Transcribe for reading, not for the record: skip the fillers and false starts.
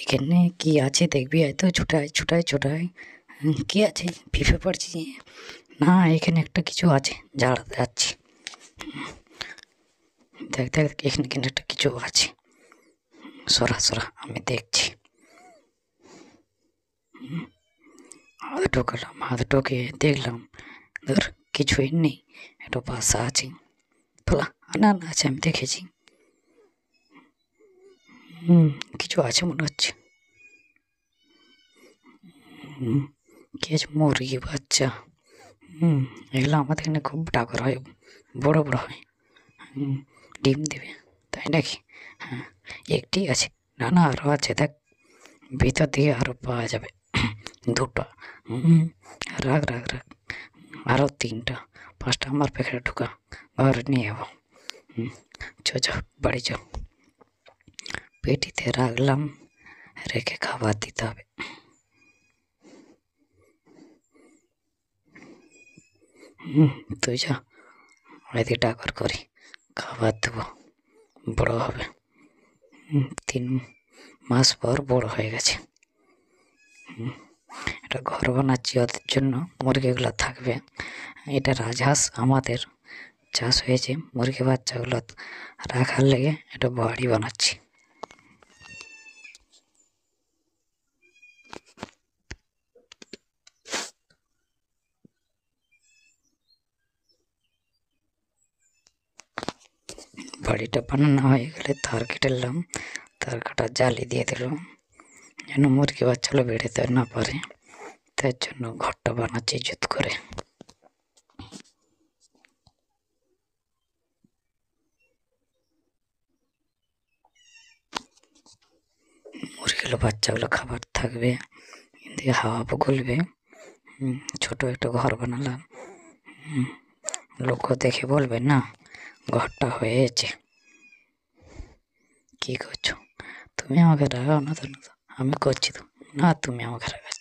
এখানে কি আছে দেখবি, এত ছোটায় ছোটায় ছোটায়। কি আছে ফিফে পড়ছি না, এখানে একটা কিছু আছে, জ্বালাতে যাচ্ছি। দেখ দেখ এখানে কিন্তু একটা কিছু আছে, সরা সরা আমি দেখছি। হাত ঢোকালাম, হাত ঢোকে দেখলাম ধর কিছুই নেই, একটা বাসা আছে। ফেলা না না আছে, আমি দেখেছি। কিছু আছে মনে হচ্ছে। কি আছে, মুরগি বাচ্চা। এগুলো আমাদের এখানে খুব ডাকর হয়, বড় বড় হয়। ডিম দেবে, তাই নাকি? হ্যাঁ, একটি আছে। না না আরও আছে, দেখ ভিতর দিকে আরও পাওয়া যাবে। দুটো। রাখ রাখ রাখ, আরও 3টা 5টা আমার প্যাকেটে ঢুকা, ঘরে নিয়ে যাবো। চো চো বাড়ি চো। পেটিতে রাখলাম, রেখে খাবার দিতে হবে। তুই যা, এদিকে ডাকর করি, খাবার দেবো, বড় হবে। 3 মাস পর বড় হয়ে গেছে। এটা ঘর বানাচ্ছি ওদের জন্য, মুরগিগুলো থাকবে। এটা রাজহাঁস আমাদের চাষ হয়েছে, মুরগি বাচ্চাগুলো রাখার লেগে এটা বাড়ি বানাচ্ছি। বাড়িটা বানানো হয়ে গেলে তার কেটে নিলাম, তার কাটা জালি দিয়ে দিলাম, যেন মুরগি বাচ্চাগুলো বেরোতে না পারে। তার জন্য ঘরটা বানাচ্ছি জুত করে। মুরগিগুলো বাচ্চাগুলো খাবার থাকবে, দিয়ে হাওয়া গলবে। ছোট একটা ঘর বানালাম, লোক দেখে বলবে না ঘরটা হয়েছে। কি করছো তুমি? আমাকে রাগাও না তো, আমি করছি তো। না তুমি আমাকে রাগাচ্ছ।